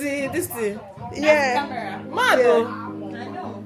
this thing? Yeah. Mad though. I know.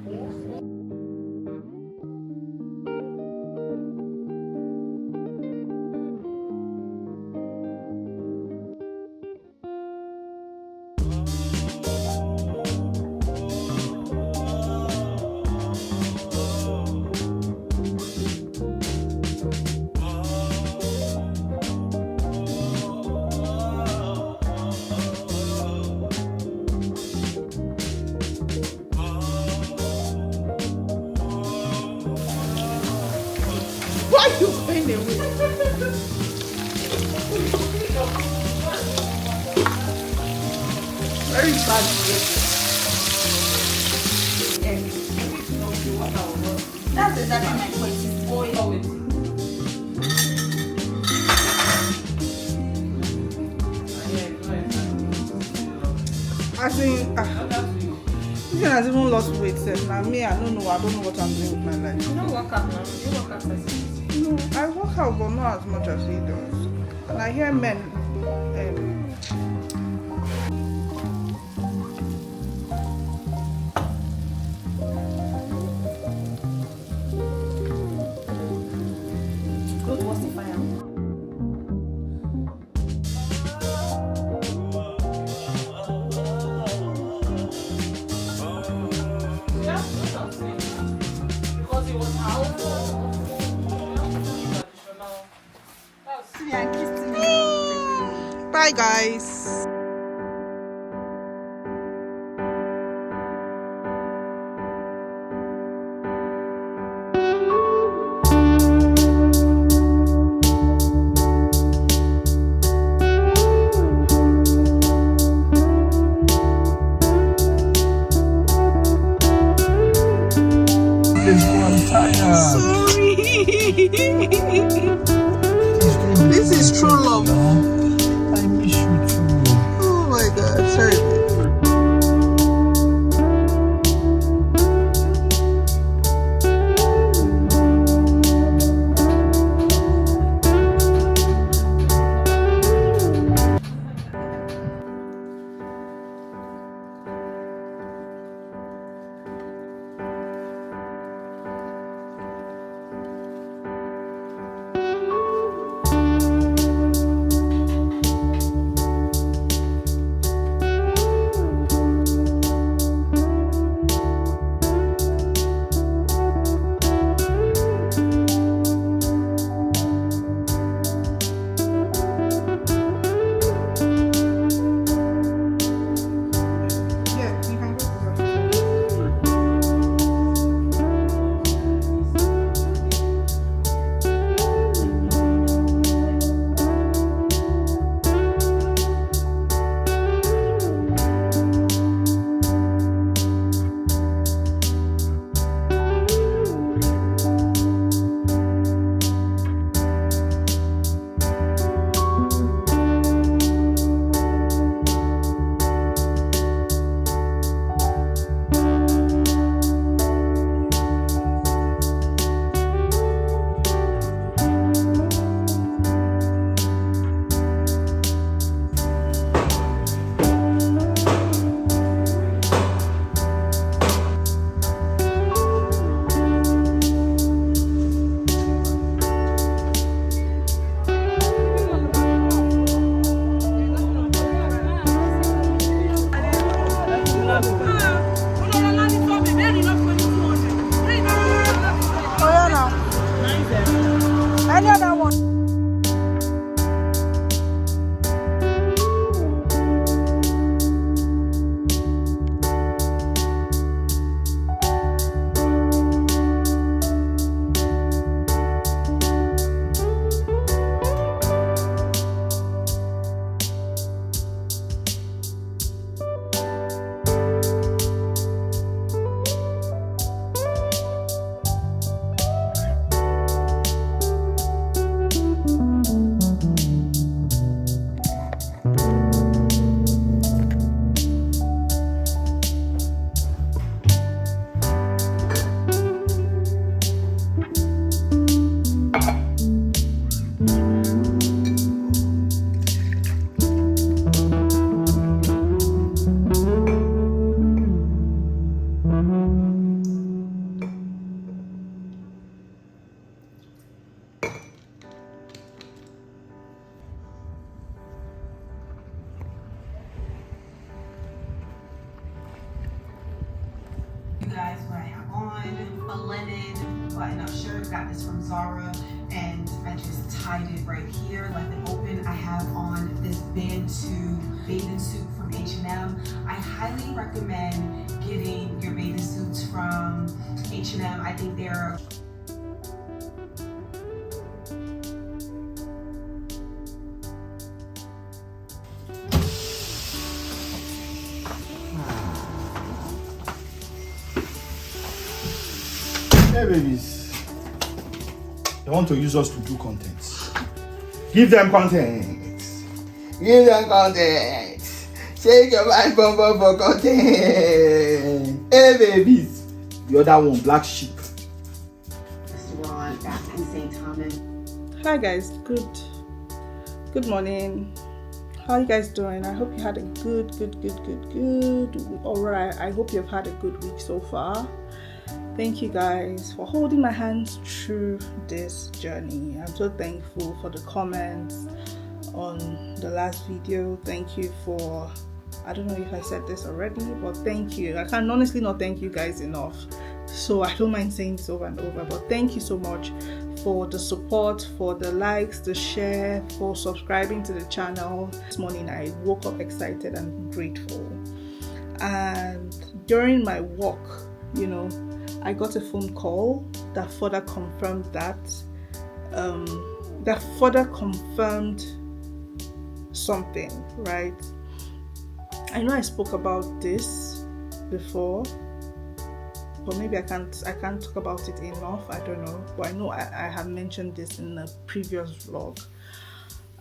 Why are you going away? Very bad behavior. That's exactly my point. It's boiled always. As in, this one has even lost weight. Now me, I don't know what I'm doing with my life. You don't work out now. You work out as No, I work out, but not as much as he does. And I hear men. go towards the fire. Because it was out. Bye, guys. Sorry. This is true love. I miss you too. guys what I have on. A linen button-up shirt. Got this from Zara, and I just tied it right here, left it open. I have on this bathing suit from H&M. I highly recommend getting your bathing suits from H&M. I think they're Hey babies, they want to use us to do content. Give them content. Give them content. Shake your mind bum for content. Hey babies, the other one, black sheep. restaurant back in St. Thomas. Hi guys, good morning. How are you guys doing? I hope you had a good. Alright, I hope you've had a good week so far. Thank you guys for holding my hands through this journey. I'm so thankful for the comments on the last video. Thank you for, I don't know if I said this already, but thank you. I can honestly not thank you guys enough. So I don't mind saying this over and over, but thank you so much for the support, for the likes, the share, for subscribing to the channel. This morning I woke up excited and grateful. And during my walk, I got a phone call that further confirmed something, right? I know I spoke about this before, but maybe I can't talk about it enough. I don't know, but I know I have mentioned this in a previous vlog.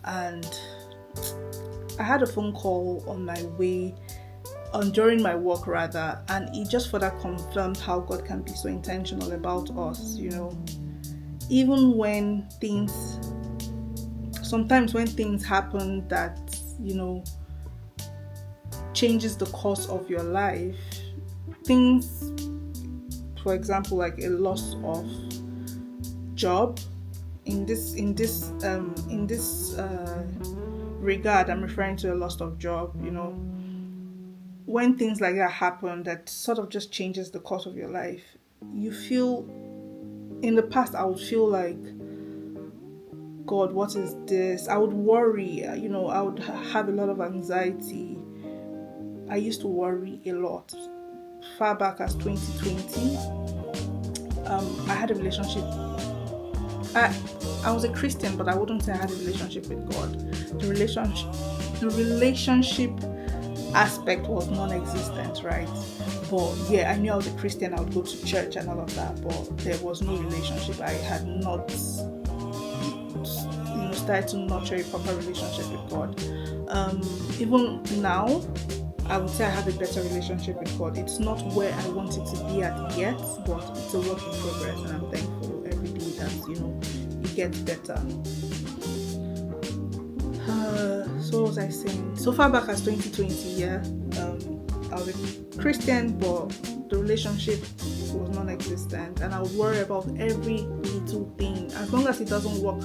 And I had a phone call on my way, during my walk rather, and it just further confirmed how God can be so intentional about us. Even when sometimes when things happen that changes the course of your life, things, for example, like a loss of job. In this regard, I'm referring to a loss of job. When things like that happen, that sort of just changes the course of your life. You feel, in the past, I would feel like, God, what is this? I would worry. I would have a lot of anxiety. I used to worry a lot. Far back as 2020, I had a relationship. I was a Christian, but I wouldn't say I had a relationship with God. The relationship aspect was non-existent, right? But yeah, I knew I was a Christian. I would go to church and all of that, but there was no relationship. I had not, started to nurture a proper relationship with God. Even now, I would say I have a better relationship with God. It's not where I want it to be at yet, but it's a work in progress, and I'm thankful every day that it gets better. So what was I saying? So far back as 2020, yeah, I was a Christian, but the relationship was non-existent, and I would worry about every little thing. As long as it doesn't work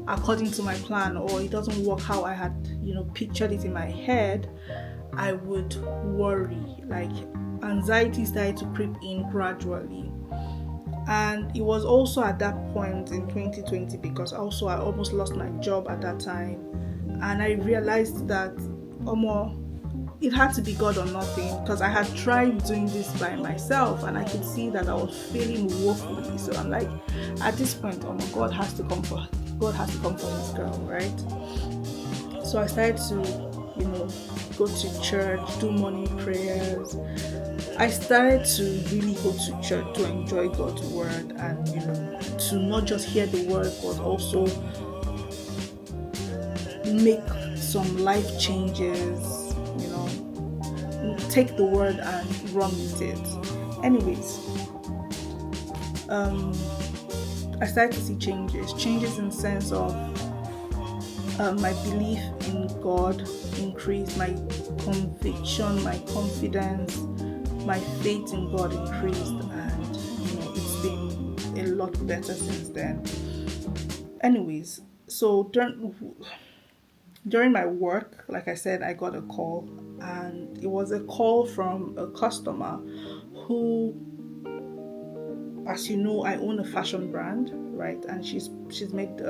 according to my plan, or it doesn't work how I had, pictured it in my head, I would worry. Like, anxiety started to creep in gradually. And it was also at that point in 2020, because also I almost lost my job at that time, and I realized that it had to be God or nothing, because I had tried doing this by myself and I could see that I was failing woefully. So I'm like, at this point, God has to come for his girl, right? So I started to go to church, do morning prayers. I started to really go to church to enjoy God's word, and to not just hear the word, but also make some life changes, take the word and run with it. Anyways, I started to see changes in the sense of my belief in God increased, my conviction, my confidence, my faith in God increased, and it's been a lot better since then. Anyways, so during my work, like I said, I got a call, and it was a call from a customer who as you know, I own a fashion brand, right? And she's made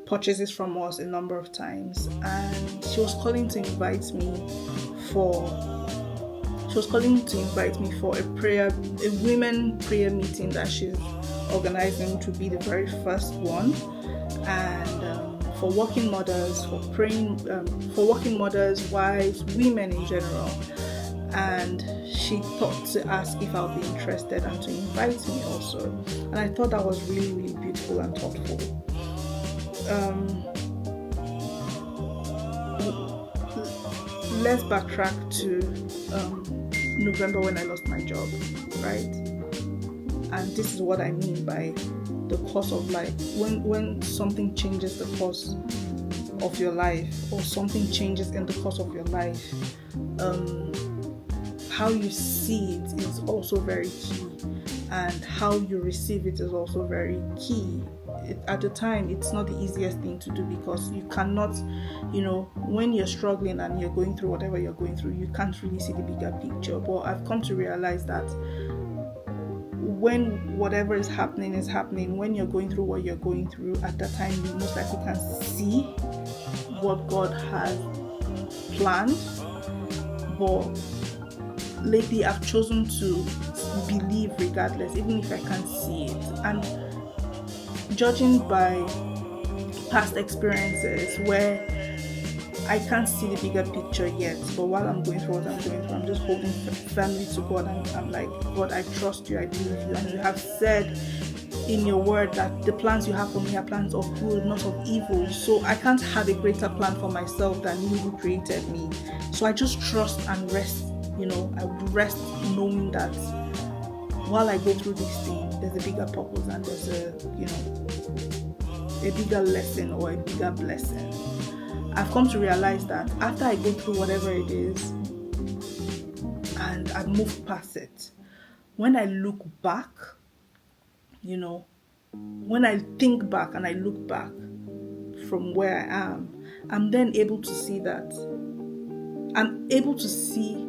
purchases from us a number of times, and she was calling to invite me for a women prayer meeting that she's organizing, to be the very first one, and for working mothers, for praying for working mothers, wives, women in general. And she thought to ask if I'll be interested and to invite me also. And I thought that was really, really beautiful and thoughtful. Let's backtrack to November, when I lost my job, right? And this is what I mean by the course of life. When something changes the course of your life, or something changes in the course of your life, how you see it is also very key, and how you receive it is also very key. At the time, it's not the easiest thing to do, because you cannot, when you're struggling and you're going through whatever you're going through, you can't really see the bigger picture. But I've come to realize that when whatever is happening, when you're going through what you're going through, at that time you most likely can see what God has planned. But lately I've chosen to believe regardless, even if I can't see it. And judging by past experiences where I can't see the bigger picture yet, but while I'm going through what I'm going through, I'm just holding firmly to God, and I'm like, God, I trust you, I believe you, and you have said in your word that the plans you have for me are plans of good, not of evil. So I can't have a greater plan for myself than you who created me. So I just trust and rest. I would rest knowing that while I go through this thing, there's a bigger purpose, and there's a bigger lesson or a bigger blessing. I've come to realize that after I go through whatever it is and I've moved past it, when I look back, when I think back and I look back from where I am, I'm then able to see that I'm able to see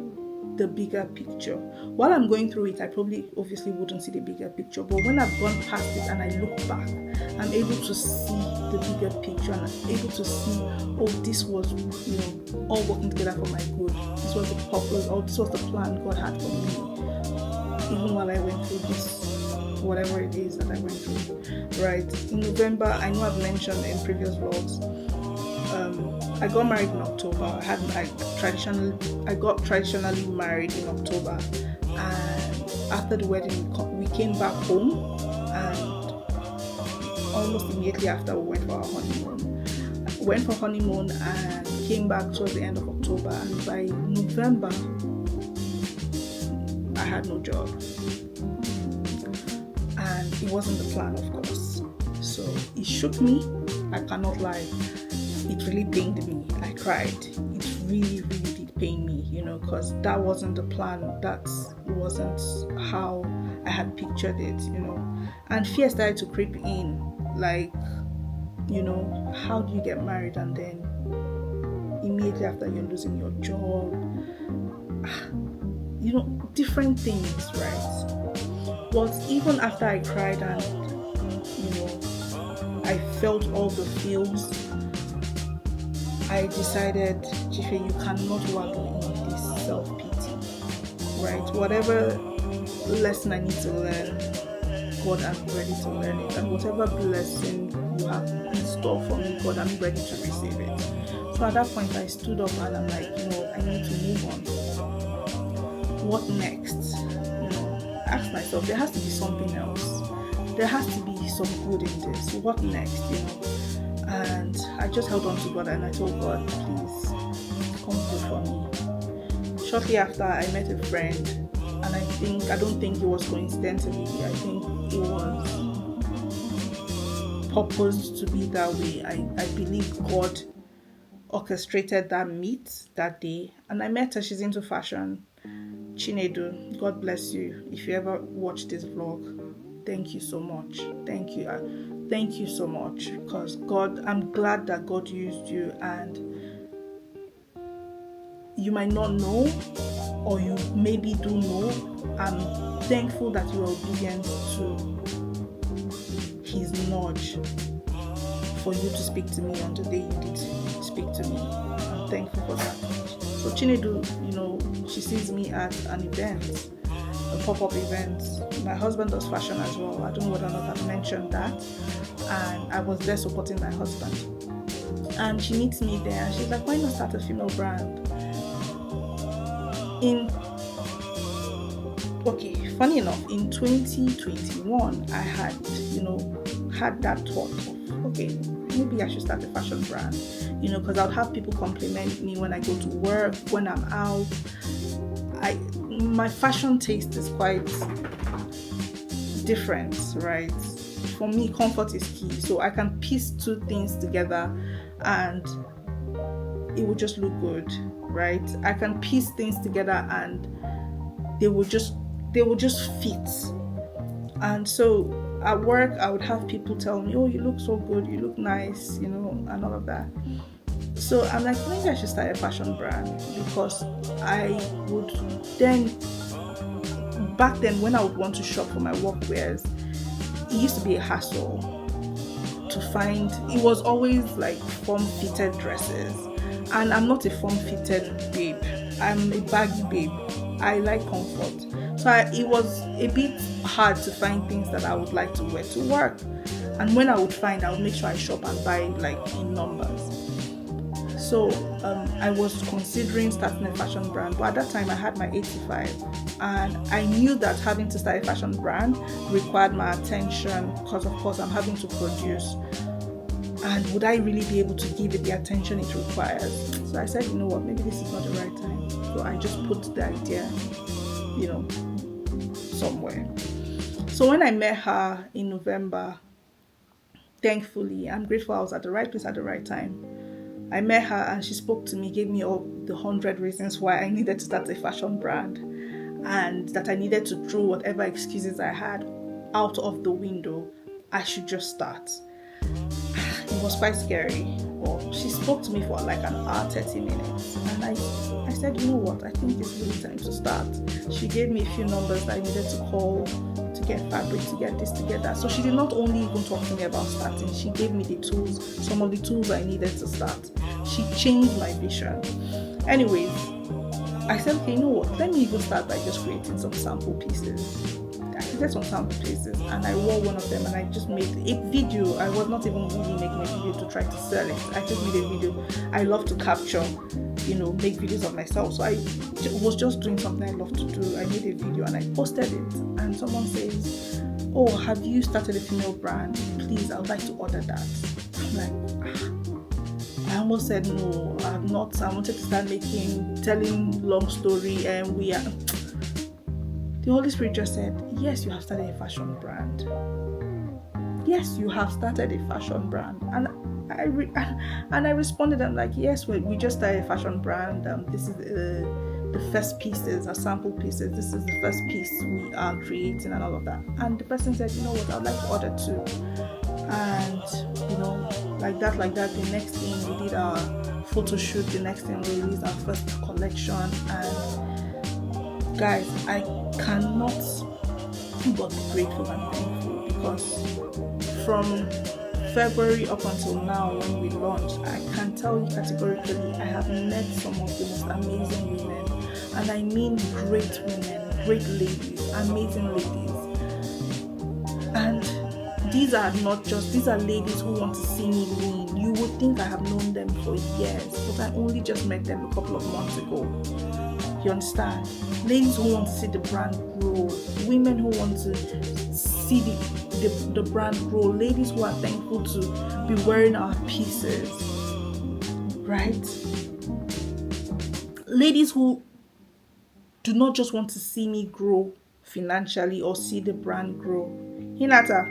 the bigger picture. While I'm going through it, I obviously wouldn't see the bigger picture, but when I've gone past it and I look back, I'm able to see the bigger picture, and I'm able to see, this was, all working together for my good. This was the purpose, or this was the plan God had for me, even while I went through this, whatever it is that I went through, right? In November, I know I've mentioned in previous vlogs, I got married in October. I got traditionally married in October, and after the wedding, we came back home, and almost immediately after we went for our honeymoon. And came back towards the end of October, and by November, I had no job, and it wasn't the plan, of course. So it shook me. I cannot lie. It really pained me. I cried. It really, really did pain me, because that wasn't the plan. That wasn't how I had pictured it, And fear started to creep in, like, how do you get married and then immediately after you're losing your job? Different things, right? But even after I cried and, I felt all the feels, I decided, Jife, you cannot wallow in this self-pity, right? Whatever lesson I need to learn, God, I'm ready to learn it. And whatever blessing you have in store for me, God, I'm ready to receive it. So at that point, I stood up and I'm like, I need to move on. What next? Ask myself, there has to be something else. There has to be some good in this. What next, And I just held on to God and I told God, please, come through for me. Shortly after, I met a friend, and I don't think it was coincidentally. I think it was purposed to be that way. I believe God orchestrated that meet that day, and I met her. She's into fashion. Chinedu, God bless you. If you ever watch this vlog, thank you so much. Thank you. Thank you so much, because I'm glad that God used you, and you might not know or you maybe do know, I'm thankful that you are obedient to his nudge for you to speak to me on the day you did speak to me. I'm thankful for that. So Chinedu, she sees me at an event, a pop-up event. My husband does fashion as well. I don't know whether or not I've mentioned that. And I was there supporting my husband. And she meets me there and she's like, why not start a female brand? Funny enough, in 2021, I had, had that thought of, okay, maybe I should start a fashion brand, because I would have people compliment me when I go to work, when I'm out. My fashion taste is quite different, right? For me, comfort is key. So I can piece two things together and it will just look good, right? I can piece things together and they will just fit. And so at work, I would have people tell me, oh, you look so good, you look nice, and all of that. So I'm like, maybe I should start a fashion brand, because I would then, back then when I would want to shop for my work wears, it used to be a hassle to find. It was always like form-fitted dresses, and I'm not a form-fitted babe. I'm a baggy babe. I like comfort. So it was a bit hard to find things that I would like to wear to work. And when I would find, I would make sure I shop and buy like in numbers. So I was considering starting a fashion brand, but at that time I had my 85, and I knew that having to start a fashion brand required my attention, because of course I'm having to produce, and would I really be able to give it the attention it requires? So I said, you know what, maybe this is not the right time. So I just put the idea, somewhere. So when I met her in November, thankfully, I'm grateful I was at the right place at the right time. I met her and she spoke to me, gave me all the 100 reasons why I needed to start a fashion brand, and that I needed to throw whatever excuses I had out of the window. I should just start. It was quite scary. Well, she spoke to me for like an hour, 30 minutes. And I said, you know what, I think it's really time to start. She gave me a few numbers that I needed to call to get fabric, to get this, to get that. So she did not only even talk to me about starting, she gave me the tools, some of the tools I needed to start. She changed my vision. Anyways, I said, okay, you know what, let me even start by just creating some sample pieces. I created some sample pieces and I wore one of them, and I just made a video. I was not even really making a video to try to sell it. I just made a video. I love to capture, make videos of myself. So I was just doing something I love to do. I made a video and I posted it, and someone says, oh, have you started a female brand? Please, I would like to order that. I'm like, I almost said no, I'm not. I wanted to start telling long story, and the Holy Spirit just said, yes, you have started a fashion brand. Yes, you have started a fashion brand. And I responded, I'm like, yes, we just started a fashion brand. This is the first pieces, our sample pieces. This is the first piece we are creating and all of that. And the person said, you know what, I'd like to order too. And, like that, the next thing we did our photo shoot. The next thing we released our first collection. And guys, I cannot but be grateful and thankful, because from February up until now when we launched, I can tell you categorically I have met some of the most amazing women, and I mean great women, great ladies, amazing ladies. And these are ladies who want to see me win. You would think I have known them for years, but I only just met them a couple of months ago. You understand? Ladies who want to see the brand grow, women who want to see the brand grow, ladies who are thankful to be wearing our pieces, right? Ladies who do not just want to see me grow financially or see the brand grow. Hinata,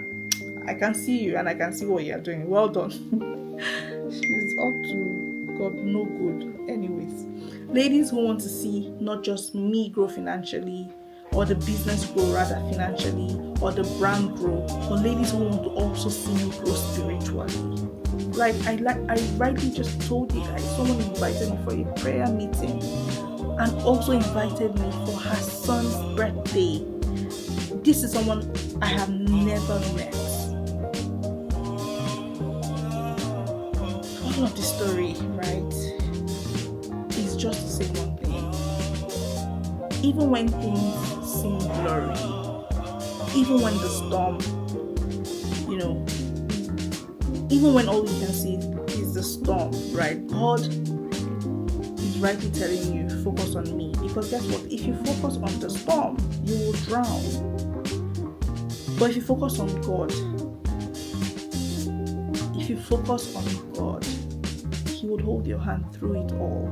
I can see you and I can see what you're doing. Well done. She's up to God no good. Anyways, ladies who want to see not just me grow financially, or the business grow rather financially, or the brand grow, but ladies who want to also see me grow spiritually. Like I rightly just told you guys, someone invited me for a prayer meeting and also invited me for her son's birthday. This is someone I have never met. All of the story, right, is just to say one thing. Even when things seem blurry, even when the storm, even when all you can see is the storm, right, God is rightly telling you, focus on me. Because guess what? If you focus on the storm, you will drown. But if you focus on God, He would hold your hand through it all.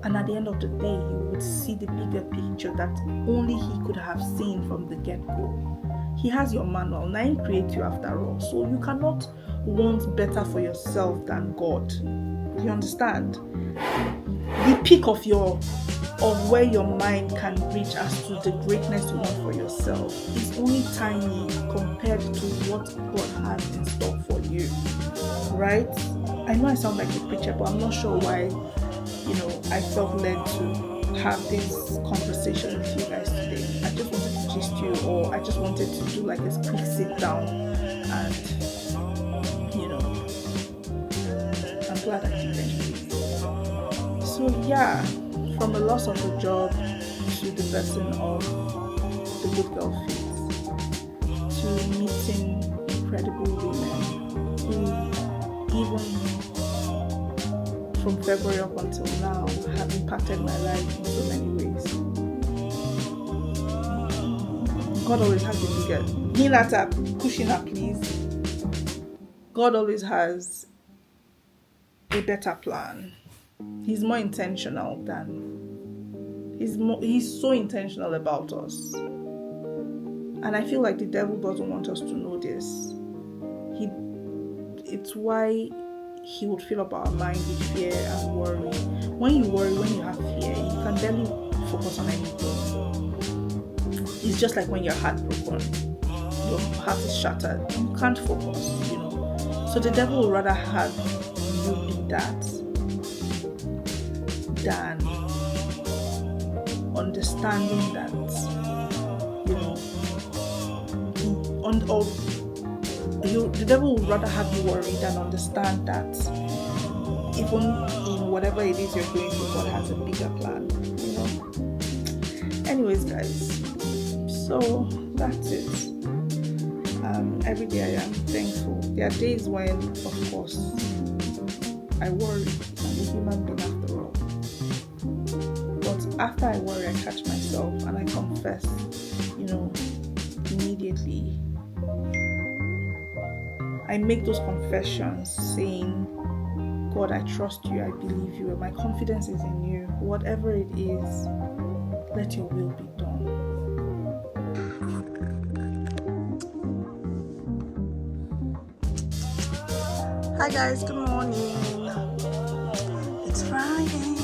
And at the end of the day, you would see the bigger picture that only He could have seen from the get-go. He has your manual. Now He created you after all. So you cannot want better for yourself than God. You understand? The peak of where your mind can reach as to the greatness you want for yourself is only tiny compared to what God has in store for you. Right? I know I sound like a preacher, but I'm not sure why, I felt led to have this conversation with you guys today. I just wanted to gist you, or I just wanted to do like a quick sit down, and I'm glad I did eventually. So yeah, from the loss of a job to the blessing of the good girl feet, to meeting incredible women who, even from February up until now, have impacted my life in so many ways. God always has the bigger. Nilata, Kushina, please. God always has a better plan. He's more intentional than he's so intentional about us. And I feel like the devil doesn't want us to know this. It's why he would fill up our mind with fear and worry. When you worry, when you have fear, you can barely focus on anything. It's just like when you're heartbroken, your heart is shattered, you can't focus, So the devil would rather have you be that than understanding that, the devil would rather have you worry than understand that even in whatever it is you're going through, God has a bigger plan, Anyways, guys, so that's it. Every day I am thankful. There are days when, of course, I worry. I'm a human being after all. But after I worry, I catch myself and I confess, immediately. I make those confessions saying, God, I trust you, I believe you, my confidence is in you. Whatever it is, let your will be done. Hi guys, good morning. It's Friday.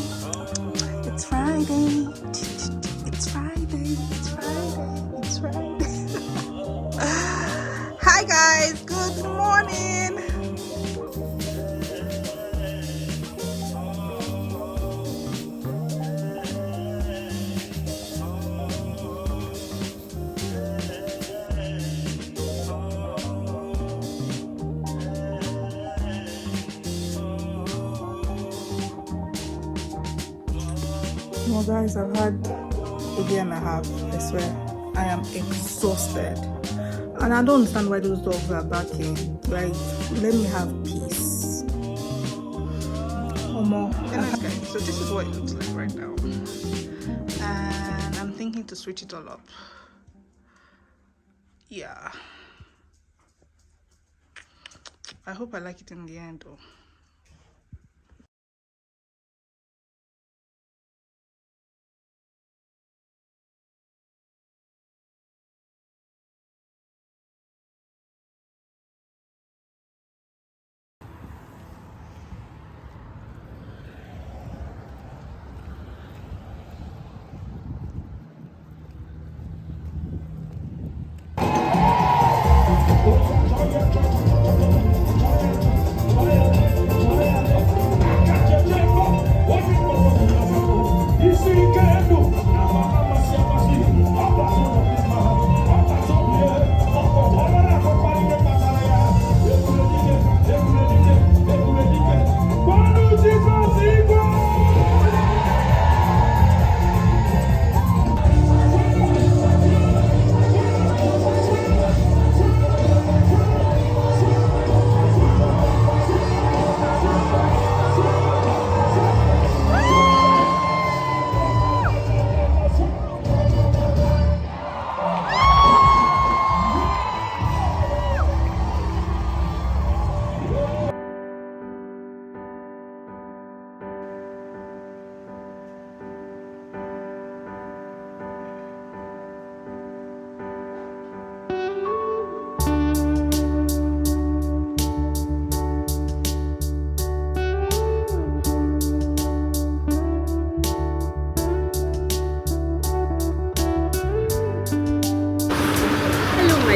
It's Friday. It's Friday. It's Friday. It's Friday. Hi guys, good morning. Well guys, I've had a day and a half, I swear. I am exhausted. And I don't understand why those dogs are barking. Like, let me have peace. Anyways guys, so this is what it looks like right now. And I'm thinking to switch it all up. Yeah. I hope I like it in the end though.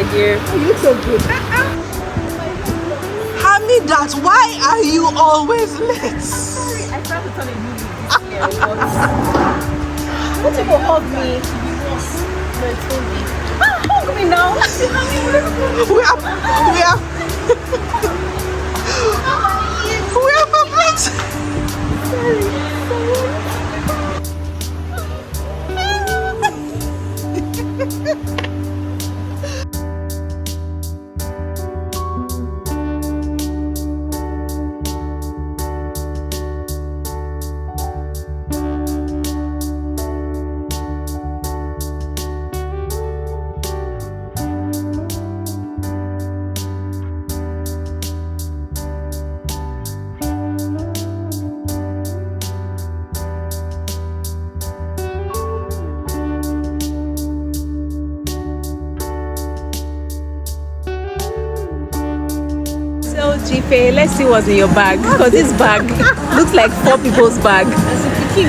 my dear. You look so good. Hamidat, why are you always late? I tried to tell a movie this year, but what if you hug me? No, it's me. Hug me now. We have perplexed. So Jife, let's see what's in your bag, because this bag looks like 4 people's bag.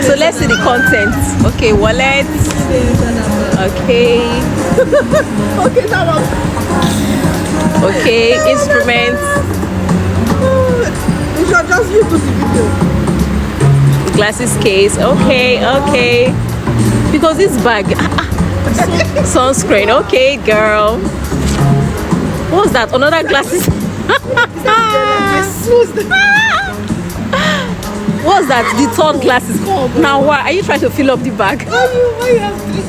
So let's see the contents. Okay, wallet. Okay. Okay, that was. Okay, instruments. You should just use this video. Glasses case. Okay, okay. Because this bag. Sunscreen. Okay, girl. What's that? Another glasses. What's that? The third glasses. Now why are you trying to fill up the bag? Why you have this?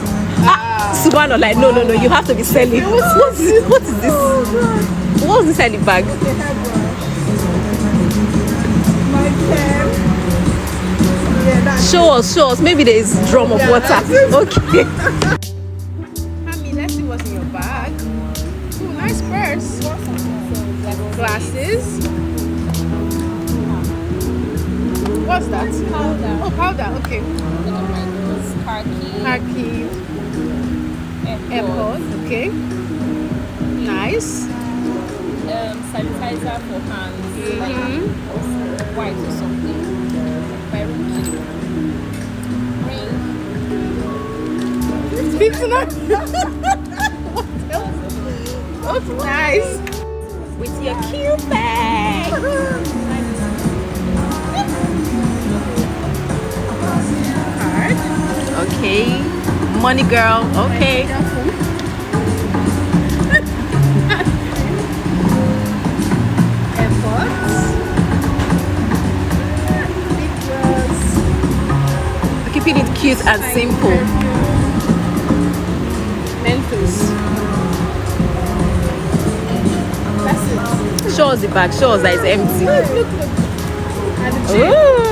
Subhanallah, no, you have to be selling. What is this? What's inside the bag? My pen. Yeah, that's Show us. Maybe there is drum of water. Okay. Mommy, let's see what's in your bag. Ooh, nice purse. Glasses. What's that? Powder. Oh, powder. Okay. Car key. Car key. AirPod. Okay. Nice. Sanitizer for hands. Mhm. Like white or something. My room key. Ring. Speak to that. What's nice? With your cute bag. Card. Okay. Money girl. Okay. AirPods. Pictures. Keeping it cute and simple. Mentos. That's it. Show us the bag. Show us that it's empty. Look. And the chain. Ooh.